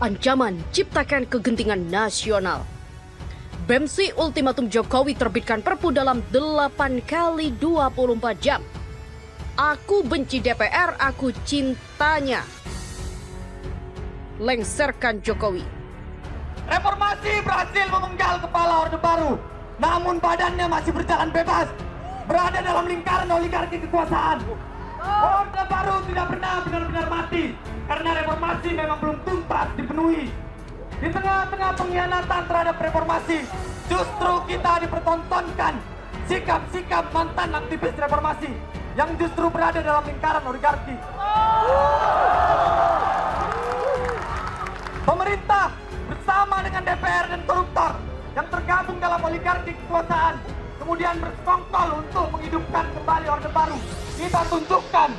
Ancaman ciptakan kegentingan nasional. BEMSI ultimatum Jokowi terbitkan Perpu dalam 8 kali 24 jam. Aku benci DPR, aku cintanya. Lengserkan Jokowi. Reformasi berhasil memenggal kepala Orde Baru, namun badannya masih berjalan bebas, berada dalam lingkaran oligarki kekuasaan. Orde Baru tidak pernah benar-benar mati, karena reformasi memang belum tuntas dipenuhi. Di tengah-tengah pengkhianatan terhadap reformasi, justru kita dipertontonkan sikap-sikap mantan aktivis reformasi yang justru berada dalam lingkaran oligarki. Pemerintah bersama dengan DPR dan koruptor yang tergabung dalam oligarki kekuasaan kemudian bersekongkol untuk menghidupkan kembali Orde Baru. Kita tunjukkan,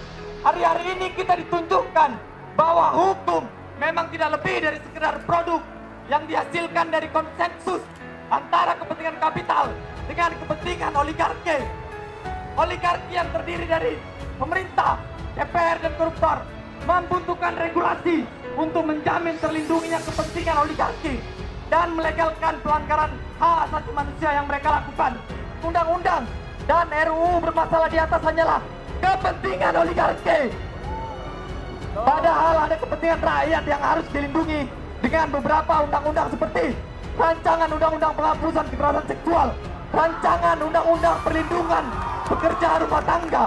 hari-hari ini kita ditunjukkan bahwa hukum memang tidak lebih dari sekedar produk yang dihasilkan dari konsensus antara kepentingan kapital dengan kepentingan oligarki. Oligarki yang terdiri dari pemerintah, DPR, dan koruptor membutuhkan regulasi untuk menjamin terlindunginya kepentingan oligarki dan melegalkan pelanggaran hak asasi manusia yang mereka lakukan. Undang-undang dan RUU bermasalah di atas hanyalah kepentingan oligarki. Padahal ada kepentingan rakyat yang harus dilindungi dengan beberapa undang-undang seperti rancangan undang-undang penghapusan kekerasan seksual, rancangan undang-undang perlindungan pekerja rumah tangga,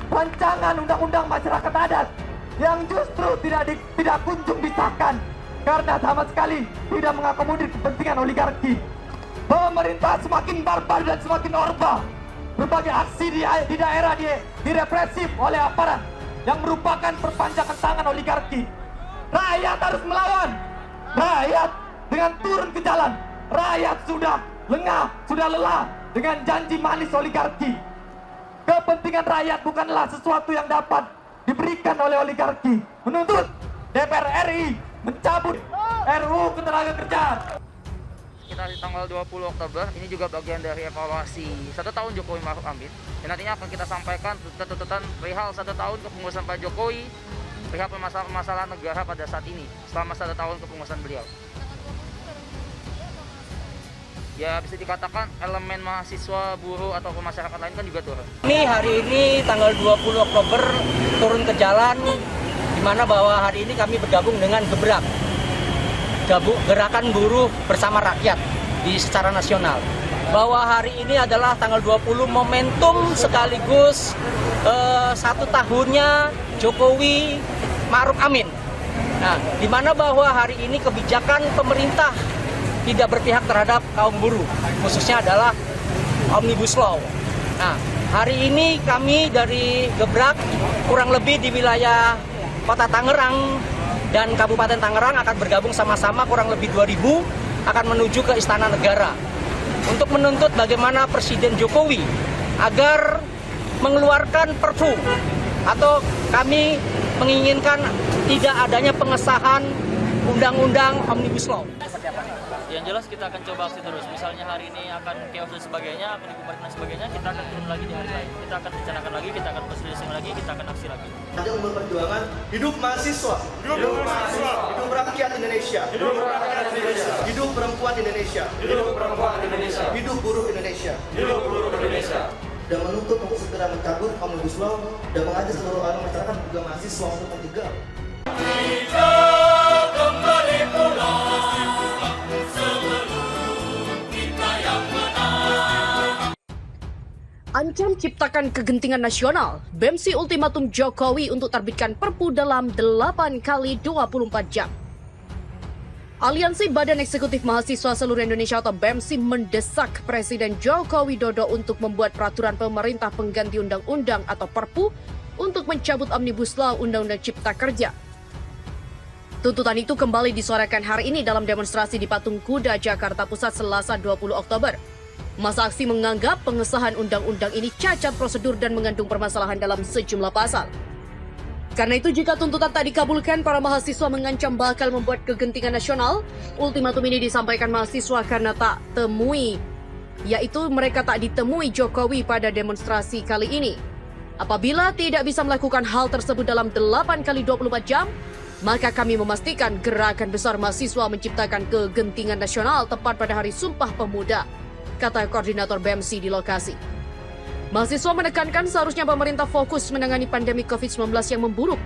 rancangan undang-undang masyarakat adat yang justru tidak kunjung disahkan karena sama sekali tidak mengakomodir kepentingan oligarki. Pemerintah semakin barbar dan semakin orba. Berbagai aksi di daerah direpresif oleh aparat yang merupakan perpanjangan tangan oligarki. Rakyat harus melawan. Rakyat dengan turun ke jalan. Rakyat sudah lengah, sudah lelah dengan janji manis oligarki. Kepentingan rakyat bukanlah sesuatu yang dapat diberikan oleh oligarki. Menuntut DPR RI mencabut RUU Ketenagakerjaan. Kita di tanggal 20 Oktober, ini juga bagian dari evaluasi 1 tahun Jokowi Ma'ruf Amin. Dan nantinya akan kita sampaikan tuntutan perihal 1 tahun kepengurusan Pak Jokowi, perihal permasalahan negara pada saat ini, selama 1 tahun kepengurusan beliau. Ya bisa dikatakan elemen mahasiswa, buruh, atau masyarakat lain kan juga turun. Ini hari ini tanggal 20 Oktober turun ke jalan, di mana bahwa hari ini kami bergabung dengan Gebrak, Gerakan Buruh Bersama Rakyat secara nasional. Bahwa hari ini adalah tanggal 20 momentum sekaligus 1 tahunnya Jokowi Ma'ruf Amin. Nah, di mana bahwa hari ini kebijakan pemerintah tidak berpihak terhadap kaum buruh, khususnya adalah Omnibus Law. Nah, hari ini kami dari Gebrak kurang lebih di wilayah Kota Tangerang dan Kabupaten Tangerang akan bergabung sama-sama kurang lebih 2.000 akan menuju ke Istana Negara untuk menuntut bagaimana Presiden Jokowi agar mengeluarkan Perpu, atau kami menginginkan tidak adanya pengesahan Undang-Undang Omnibus Law. Yang jelas kita akan coba aksi terus. Misalnya hari ini akan chaos dan sebagainya, akan dibubarkan dan sebagainya, kita akan turun lagi di hari lain. Kita akan rencanakan lagi, kita akan perselisih lagi, kita akan aksi lagi. Ajang perjuangan hidup mahasiswa, hidup mahasiswa, hidup rakyat Indonesia, hidup rakyat Indonesia, hidup perempuan Indonesia, hidup perempuan Indonesia, hidup buruh Indonesia, hidup buruh Indonesia. Dan menuntut untuk segera mencabut Omnibus Law dan mengajak seluruh orang masyarakat juga mahasiswa untuk mencegah. Ancam ciptakan kegentingan nasional. BEMSI ultimatum Jokowi untuk terbitkan Perpu dalam 8 kali 24 jam. Aliansi Badan Eksekutif Mahasiswa Seluruh Indonesia atau BEMSI mendesak Presiden Joko Widodo untuk membuat peraturan pemerintah pengganti undang-undang atau Perpu untuk mencabut Omnibus Law Undang-Undang Cipta Kerja. Tuntutan itu kembali disuarakan hari ini dalam demonstrasi di Patung Kuda, Jakarta Pusat, Selasa 20 Oktober. Masa aksi menganggap pengesahan undang-undang ini cacat prosedur dan mengandung permasalahan dalam sejumlah pasal. Karena itu, jika tuntutan tak dikabulkan, para mahasiswa mengancam bakal membuat kegentingan nasional. Ultimatum ini disampaikan mahasiswa karena mereka tak ditemui Jokowi pada demonstrasi kali ini. Apabila tidak bisa melakukan hal tersebut dalam 8 kali 24 jam, Maka kami memastikan gerakan besar mahasiswa menciptakan kegentingan nasional tepat pada Hari Sumpah Pemuda, kata koordinator BEMSI di lokasi. Mahasiswa menekankan seharusnya pemerintah fokus menangani pandemi COVID-19 yang memburuk.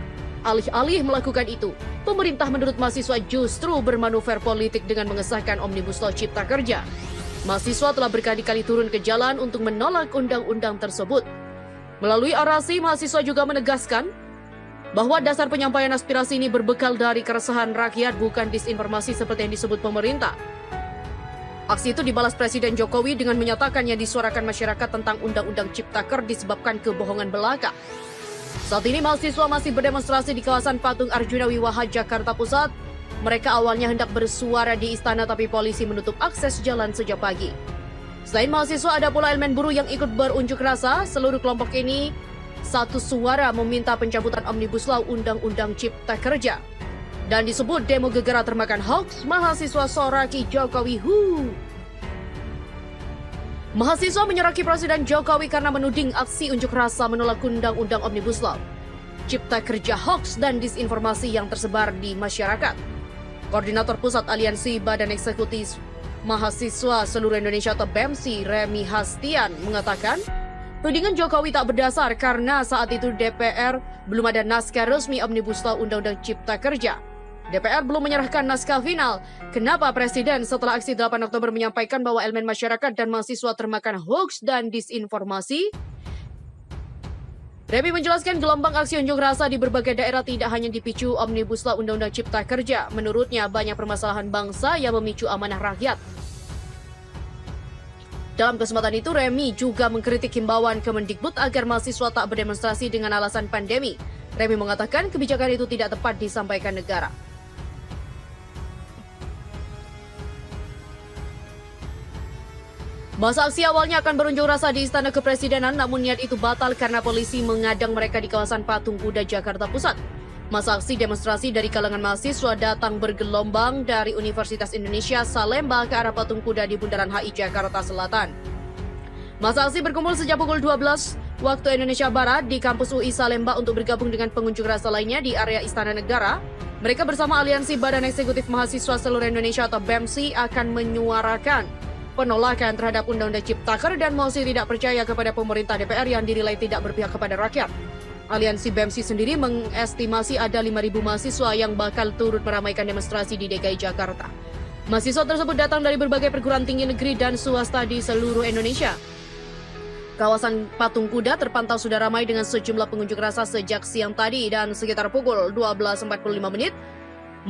Alih-alih melakukan itu, pemerintah menurut mahasiswa justru bermanuver politik dengan mengesahkan Omnibus Law Cipta Kerja. Mahasiswa telah berkali-kali turun ke jalan untuk menolak undang-undang tersebut. Melalui orasi, mahasiswa juga menegaskan bahwa dasar penyampaian aspirasi ini berbekal dari keresahan rakyat, bukan disinformasi seperti yang disebut pemerintah. Aksi itu dibalas Presiden Jokowi dengan menyatakan yang disuarakan masyarakat tentang Undang-Undang Ciptaker disebabkan kebohongan belaka. Saat ini mahasiswa masih berdemonstrasi di kawasan Patung Arjuna Wiwaha, Jakarta Pusat. Mereka awalnya hendak bersuara di istana tapi polisi menutup akses jalan sejak pagi. Selain mahasiswa, ada pula elemen buruh yang ikut berunjuk rasa. Seluruh kelompok ini satu suara meminta pencabutan Omnibus Law Undang-Undang Cipta Kerja. Dan disebut demo gegara termakan hoax, mahasiswa soraki Jokowi. Mahasiswa menyeraki Presiden Jokowi karena menuding aksi unjuk rasa menolak Undang-Undang Omnibus Law Cipta Kerja hoax dan disinformasi yang tersebar di masyarakat. Koordinator Pusat Aliansi Badan Eksekutif Mahasiswa Seluruh Indonesia atau BEMSI, Remi Hastian, mengatakan tudingan Jokowi tak berdasar karena saat itu DPR belum ada naskah resmi Omnibus Law Undang-Undang Cipta Kerja. DPR belum menyerahkan naskah final. Kenapa Presiden setelah aksi 8 Oktober menyampaikan bahwa elemen masyarakat dan mahasiswa termakan hoax dan disinformasi? Remi menjelaskan gelombang aksi unjuk rasa di berbagai daerah tidak hanya dipicu Omnibus Law Undang-Undang Cipta Kerja. Menurutnya banyak permasalahan bangsa yang memicu amanah rakyat. Dalam kesempatan itu, Remi juga mengkritik himbauan Kemendikbud agar mahasiswa tak berdemonstrasi dengan alasan pandemi. Remi mengatakan kebijakan itu tidak tepat disampaikan negara. Masa aksi awalnya akan berunjuk rasa di Istana Kepresidenan, namun niat itu batal karena polisi mengadang mereka di kawasan Patung Kuda, Jakarta Pusat. Masa aksi demonstrasi dari kalangan mahasiswa datang bergelombang dari Universitas Indonesia Salemba ke arah Patung Kuda di Bundaran HI, Jakarta Selatan. Masa aksi berkumpul sejak pukul 12 waktu Indonesia Barat di kampus UI Salemba untuk bergabung dengan pengunjuk rasa lainnya di area Istana Negara. Mereka bersama Aliansi Badan Eksekutif Mahasiswa Seluruh Indonesia atau BEMSI akan menyuarakan penolakan terhadap Undang-Undang Ciptaker dan mosi tidak percaya kepada pemerintah DPR yang dinilai tidak berpihak kepada rakyat. Aliansi BEMSI sendiri mengestimasi ada 5.000 mahasiswa yang bakal turut meramaikan demonstrasi di DKI Jakarta. Mahasiswa tersebut datang dari berbagai perguruan tinggi negeri dan swasta di seluruh Indonesia. Kawasan Patung Kuda terpantau sudah ramai dengan sejumlah pengunjuk rasa sejak siang tadi dan sekitar pukul 12.45 menit,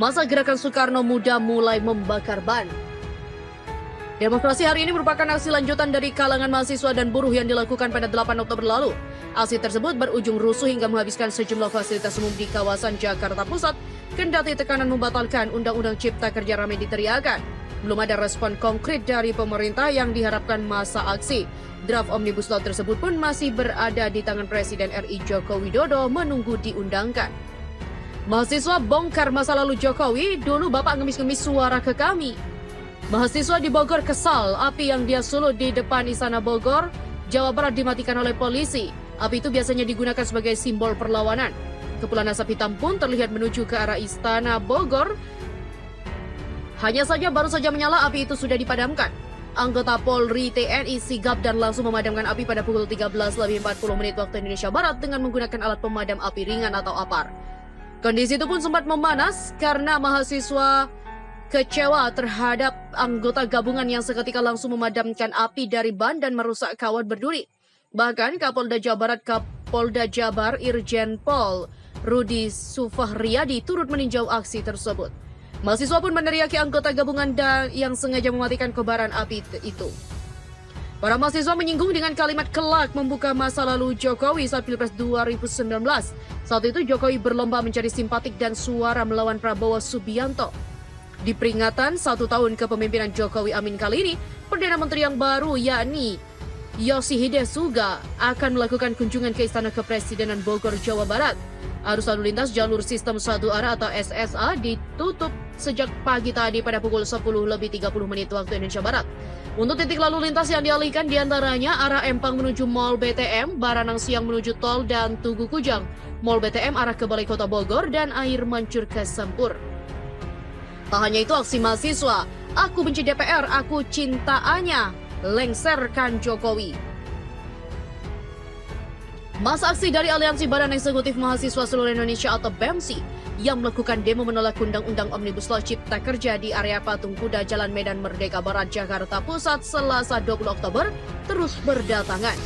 masa Gerakan Soekarno Muda mulai membakar ban. Demonstrasi hari ini merupakan aksi lanjutan dari kalangan mahasiswa dan buruh yang dilakukan pada 8 Oktober lalu. Aksi tersebut berujung rusuh hingga menghabiskan sejumlah fasilitas umum di kawasan Jakarta Pusat, kendati tekanan membatalkan Undang-Undang Cipta Kerja ramai diteriakan. Belum ada respon konkret dari pemerintah yang diharapkan masa aksi. Draft Omnibus Law tersebut pun masih berada di tangan Presiden RI Joko Widodo menunggu diundangkan. Mahasiswa bongkar masa lalu Jokowi, dulu Bapak ngemis-ngemis suara ke kami. Mahasiswa di Bogor kesal, api yang dia sulut di depan Istana Bogor, Jawa Barat dimatikan oleh polisi. Api itu biasanya digunakan sebagai simbol perlawanan. Kepulan asap hitam pun terlihat menuju ke arah Istana Bogor. Hanya saja baru saja menyala, api itu sudah dipadamkan. Anggota Polri TNI sigap dan langsung memadamkan api pada pukul 13.40 waktu Indonesia Barat dengan menggunakan alat pemadam api ringan atau APAR. Kondisi itu pun sempat memanas karena mahasiswa kecewa terhadap anggota gabungan yang seketika langsung memadamkan api dari ban dan merusak kawat berduri. Bahkan Kapolda Jawa Barat, Kapolda Jabar, Irjen Pol Rudi Sufahriyadi turut meninjau aksi tersebut. Mahasiswa pun meneriaki anggota gabungan yang sengaja mematikan kobaran api itu. Para mahasiswa menyinggung dengan kalimat kelak membuka masa lalu Jokowi saat Pilpres 2019. Saat itu Jokowi berlomba mencari simpatik dan suara melawan Prabowo Subianto. Di peringatan 1 tahun kepemimpinan Jokowi Amin kali ini, Perdana Menteri yang baru yakni Yoshihide Suga akan melakukan kunjungan ke Istana Kepresidenan Bogor, Jawa Barat. Arus lalu lintas jalur sistem satu arah atau SSA ditutup sejak pagi tadi pada pukul 10.30 waktu Indonesia Barat. Untuk titik lalu lintas yang dialihkan diantaranya arah Empang menuju Mall BTM, Baranang Siang menuju Tol, dan Tugu Kujang, Mall BTM arah ke Balai Kota Bogor, dan Air Mancur ke Sempur. Tak hanya itu, aksi mahasiswa, aku benci DPR, aku cinta Anya, lengserkan Jokowi. Masa aksi dari Aliansi Badan Eksekutif Mahasiswa Seluruh Indonesia atau BEMSI yang melakukan demo menolak Undang-Undang Omnibus Law Cipta Kerja di area Patung Kuda Jalan Medan Merdeka Barat, Jakarta Pusat, Selasa 20 Oktober terus berdatangan.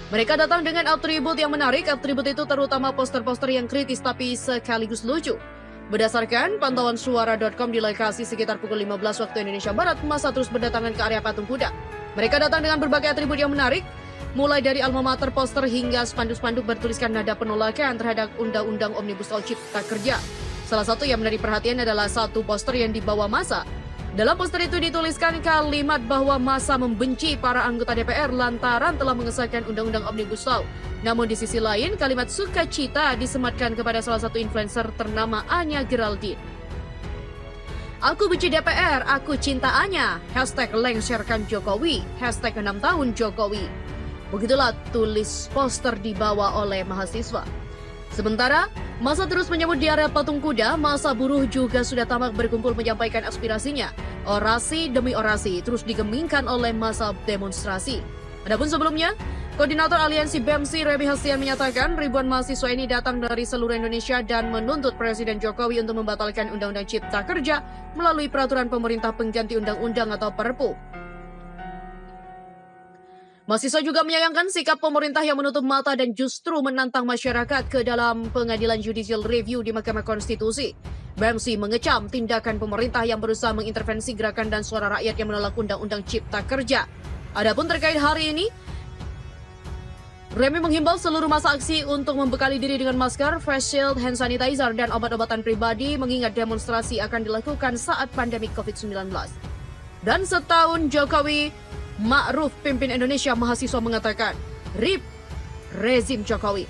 Mereka datang dengan atribut yang menarik. Atribut itu terutama poster-poster yang kritis tapi sekaligus lucu. Berdasarkan pantauan suara.com di lokasi sekitar pukul 15 waktu Indonesia Barat, masa terus berdatangan ke area Patung Kuda. Mereka datang dengan berbagai atribut yang menarik, mulai dari alma mater, poster, hingga spanduk-spanduk bertuliskan nada penolakan terhadap Undang-Undang Omnibus Law Cipta Kerja. Salah satu yang menarik perhatian adalah satu poster yang dibawa massa. Dalam poster itu dituliskan kalimat bahwa massa membenci para anggota DPR lantaran telah mengesahkan Undang-Undang Omnibus Law. Namun di sisi lain, kalimat sukacita disematkan kepada salah satu influencer ternama Anya Geraldine. Aku benci DPR, aku cinta Anya, #lengserkan Jokowi, #6 tahun Jokowi. Begitulah tulis poster dibawa oleh mahasiswa. Sementara, masa terus menyambut di area Patung Kuda, masa buruh juga sudah tampak berkumpul menyampaikan aspirasinya. Orasi demi orasi terus digemingkan oleh masa demonstrasi. Adapun sebelumnya, Koordinator Aliansi BEMSI Remi Hastian menyatakan ribuan mahasiswa ini datang dari seluruh Indonesia dan menuntut Presiden Jokowi untuk membatalkan Undang-Undang Cipta Kerja melalui peraturan pemerintah pengganti undang-undang atau Perpu. Mahasiswa juga menyayangkan sikap pemerintah yang menutup mata dan justru menantang masyarakat ke dalam pengadilan judicial review di Mahkamah Konstitusi. BEMSI mengecam tindakan pemerintah yang berusaha mengintervensi gerakan dan suara rakyat yang menolak Undang-Undang Cipta Kerja. Adapun terkait hari ini, Remi menghimbau seluruh massa aksi untuk membekali diri dengan masker, face shield, hand sanitizer, dan obat-obatan pribadi mengingat demonstrasi akan dilakukan saat pandemi COVID-19. Dan setahun Jokowi Ma'ruf pimpin Indonesia, mahasiswa mengatakan, RIP rezim Jokowi.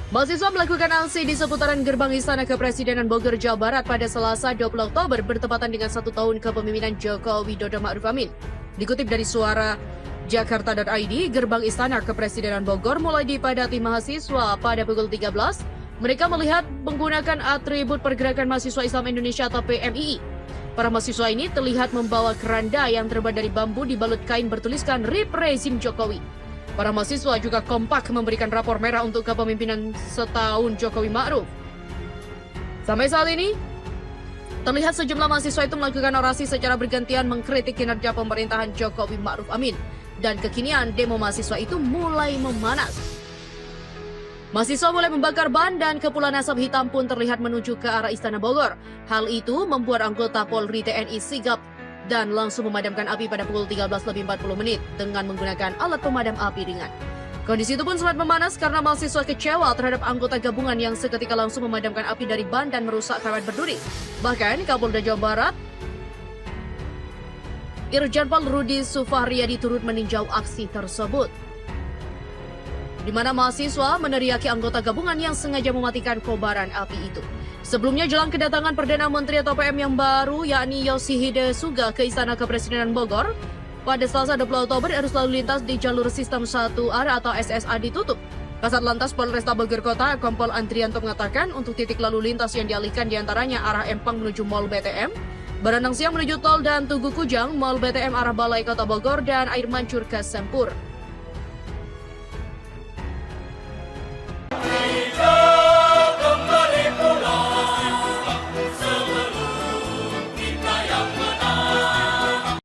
Mahasiswa melakukan aksi di seputaran gerbang Istana Kepresidenan Bogor, Jawa Barat pada Selasa 20 Oktober bertepatan dengan 1 tahun kepemimpinan Joko Widodo Ma'ruf Amin. Dikutip dari suara Jakarta.id, gerbang Istana Kepresidenan Bogor mulai dipadati mahasiswa pada pukul 13. Mereka melihat menggunakan atribut Pergerakan Mahasiswa Islam Indonesia atau PMII. Para mahasiswa ini terlihat membawa keranda yang terbuat dari bambu dibalut kain bertuliskan RIP rezim Jokowi. Para mahasiswa juga kompak memberikan rapor merah untuk kepemimpinan setahun Jokowi Ma'ruf. Sampai saat ini, terlihat sejumlah mahasiswa itu melakukan orasi secara bergantian mengkritik kinerja pemerintahan Jokowi Ma'ruf Amin. Dan kekinian demo mahasiswa itu mulai memanas. Mahasiswa mulai membakar ban dan kepulan asap hitam pun terlihat menuju ke arah Istana Bogor. Hal itu membuat anggota Polri TNI sigap dan langsung memadamkan api pada pukul 13:40 dengan menggunakan alat pemadam api ringan. Kondisi itu pun sempat memanas karena mahasiswa kecewa terhadap anggota gabungan yang seketika langsung memadamkan api dari ban dan merusak kawat berduri. Bahkan Kapolda Jawa Barat, Irjen Pol Rudi Sufahriyadi turut meninjau aksi tersebut, di mana mahasiswa meneriaki anggota gabungan yang sengaja mematikan kobaran api itu. Sebelumnya, jelang kedatangan Perdana Menteri atau PM yang baru, yakni Yoshihide Suga ke Istana Kepresidenan Bogor, pada Selasa 20 Oktober, arus lalu lintas di jalur sistem 1 arah atau SSA ditutup. Kasat Lantas Polresta Bogor Kota, Kompol Andrianto mengatakan untuk titik lalu lintas yang dialihkan diantaranya arah Empang menuju Mall BTM, Baranang Siang menuju Tol, dan Tugu Kujang, Mall BTM arah Balai Kota Bogor, dan Air Mancur ke Sempur.